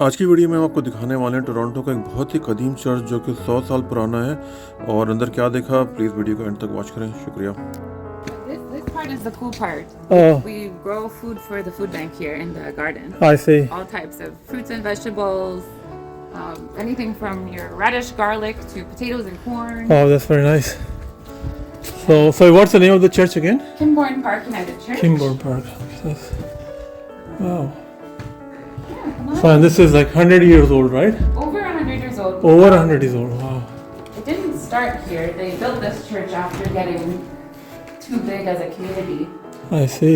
आज की वीडियो में हम आपको दिखाने वाले हैं टोरंटो का एक बहुत ही कदीम चर्च जो कि 100 साल पुराना है। और अंदर क्या देखा, प्लीज़ वीडियो को एंड तक वॉच करें। शुक्रिया। This part is the cool part. Oh, We grow food for the food bank here in the garden. I see. All types of fruits and vegetables, anything from your radish, garlic to potatoes and corn. Oh, that's very nice. So what's the name of the church again? Kembourne Park United Church. Kembourne Park. Wow. So and this is like 100 years old, right? Over 100 years old. Over 100 years old. Wow. It didn't start here. They built this church after getting too big as a community. I see.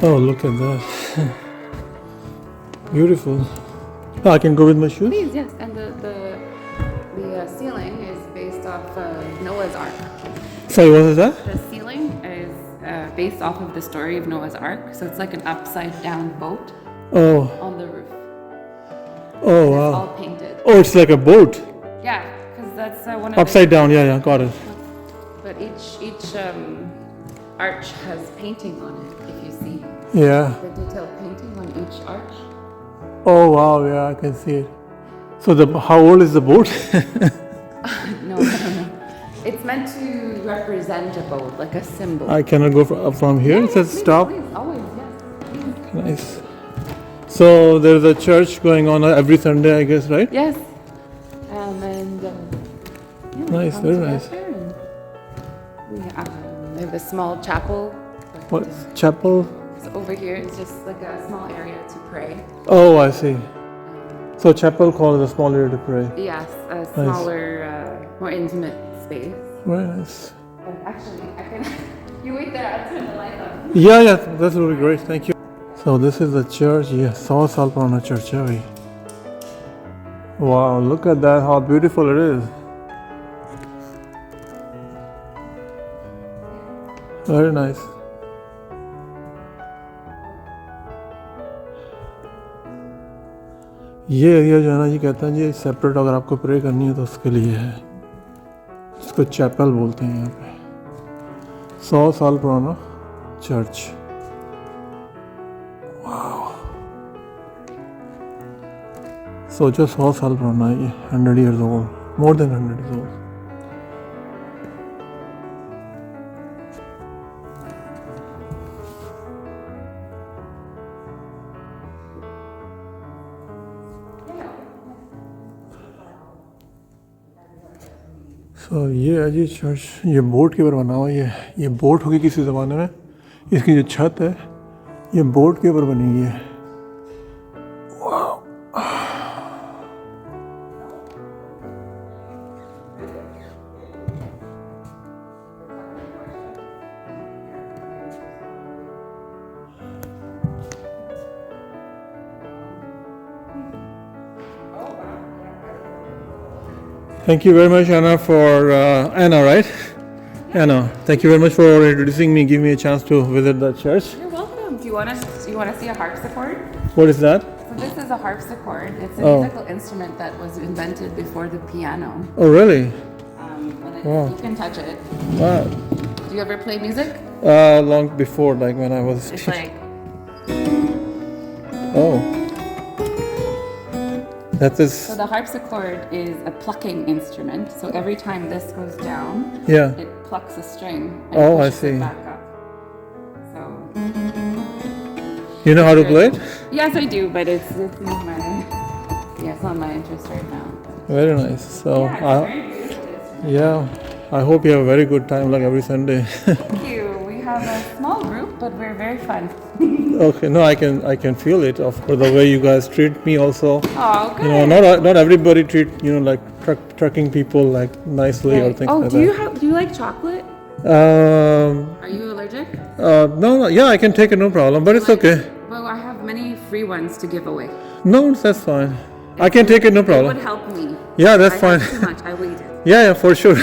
Oh, look at that. Beautiful. Oh, I can go with my shoes? Please, yes. And the ceiling is based off Noah's Ark. Sorry, what is that? The ceiling is based off of the story of Noah's Ark. So it's like an upside down boat Oh, on the roof. oh It's wow. all painted. Oh, it's like a boat. Yeah, because that's one of Upside down. Yeah, got it. But each arch has painting on it. If you see Yeah. the detailed painting on each arch. Oh wow, yeah, I can see it. So how old is the boat? No. It's meant to represent a boat, like a symbol. I cannot go from here. It says Please, stop. Please, always, yes. Nice. So there's a church going on every Sunday, I guess, right? Yes. And then Nice, come very nice. together and we have a small chapel. What chapel? So over here, it's just like a small area to pray. Oh, I see. So chapel called a small area to pray. Yes, a smaller, more intimate space. Very nice. Actually, I can. You wait there. I'll turn the light on. Yeah, that's really great. Thank you. So this is the church. Yeah, 100 साल पुराना church है भाई. Wow, look at that! How beautiful it is. Very nice. ये area जो है ना, ये कहते हैं जी सेपरेट अगर आपको प्रे करनी है तो उसके लिए है, इसको चैपल बोलते हैं यहाँ पे। 100 साल पुराना चर्च। वाह, सोचो 100 साल पुराना है ये, 100 years old, more than 100 years old. तो ये है जी चर्च, ये बोट के ऊपर बना हुआ है। ये बोट होगी किसी ज़माने में, इसकी जो छत है ये बोट के ऊपर बनी हुई है। Thank you very much, Anna, for Anna, right? Anna, thank you very much for introducing me, give me a chance to visit the church. You're welcome. Do you want to see a harpsichord? What is that? So this is a harpsichord. It's a musical instrument that was invented before the piano. Oh, really? You can touch it. Wow. Do you ever play music? Long before, like when I was. It's like. Oh. That is. So the harpsichord is a plucking instrument. So every time this goes down, Yeah. it plucks a string and Oh, I pushes see. it back up. So. You know how to play it? Yes, I do, but it's not my. Yeah, it's not my interest right now. Very nice. So, Yeah, it's very beautiful. yeah, I hope you have a very good time, like every Sunday. Thank you. We have a small group, but we're very fun. Okay, no, I can feel it. Of course, the way you guys treat me also. Oh, good. You know, not everybody treat like trucking people like nicely or things like do you that. do you like chocolate? Are you allergic? No, yeah, I can take it, no problem. But it's okay. Well, I have many free ones to give away. No, that's fine. I can take it, no It would problem. help me. Yeah, that's I fine. had too much. I waited. Yeah, for sure.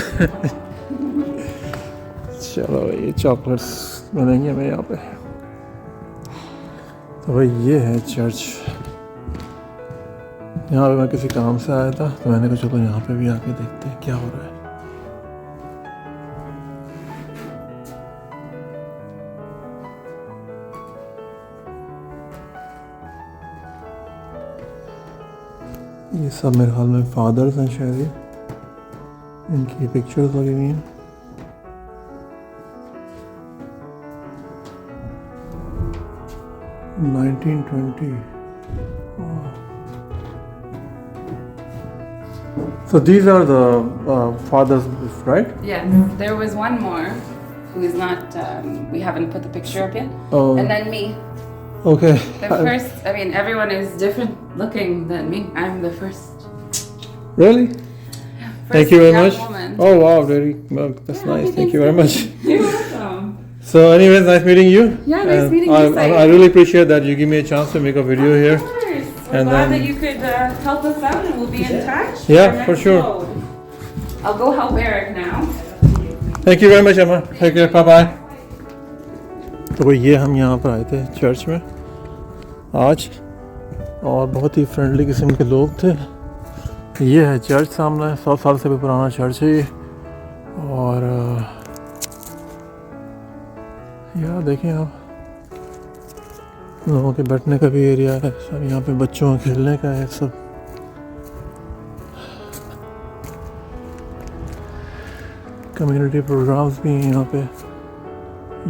चलो ये chocolates बनेंगे हमें यहाँ पे। तो भाई ये है चर्च। यहाँ पे मैं किसी काम से आया था तो मैंने कहा चलो यहाँ पे भी आके देखते हैं क्या हो रहा है। ये सब मेरे ख्याल में फादर्स हैं शायद ये, इनकी पिक्चर्स लगी हुई हैं। Oh. 1920. So these are the fathers, right? Yeah, there was one more who is not, we haven't put the picture up yet. Oh. And then me. Okay. The first, I mean, everyone is different looking than me. I'm the first. Really? First Thank you very young much. woman. Oh wow, that's nice. Thank you very much. You're welcome. So anyways, nice meeting you. Yeah, nice meeting you, I Saeed. really appreciate that you give me a chance to make a video here. Of course. We're And glad then- that you could help us out, and we'll be in touch. Yeah, our next for sure. load. I'll go help Eric now. Thank you very much, Emma. Take care. Bye bye. तो ये हम यहाँ पर आए थे church में आज, और बहुत ही फ्रेंडली किस्म के लोग थे। ये है चर्च सामने, 100 साल से भी पुराना चर्च है ये। और यहाँ देखें आप, लोगों के बैठने का भी एरिया है सब, यहाँ पे बच्चों के खेलने का है सब। कम्युनिटी प्रोग्राम्स भी हैं यहाँ पे,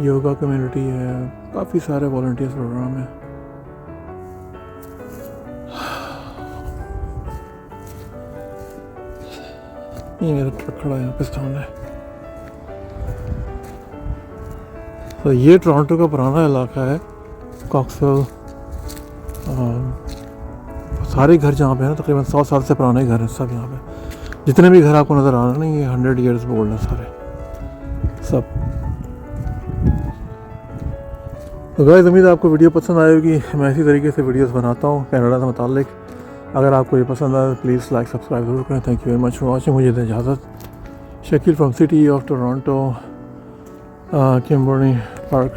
योगा कम्युनिटी है, काफ़ी सारे वॉलंटियर्स प्रोग्राम हैं। ये मेरा ट्रक खड़ा है यहाँ पे सामने। तो ये टोरंटो का पुराना इलाका है, कॉक्सवेल। सारे घर जहाँ पे हैं ना, तकरीबन 100 साल से पुराने घर हैं सब यहाँ पे। जितने भी घर आपको नज़र आ रहे हैं ना, ये 100 ईयर्स ओल्ड है सारे सब। तो गाइस, उम्मीद है आपको वीडियो पसंद आएगी। मैं इसी तरीके से वीडियोस बनाता हूँ कनाडा से मुतालिक। अगर आपको ये पसंद आए तो प्लीज़ लाइक सब्सक्राइब ज़रूर करें। Thank you very much for watching. मुझे दें इजाज़त। Shakeel from city of Toronto, Camborne park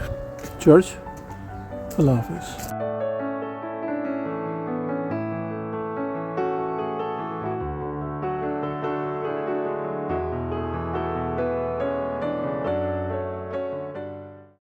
church. अल्लाह हाफिज़।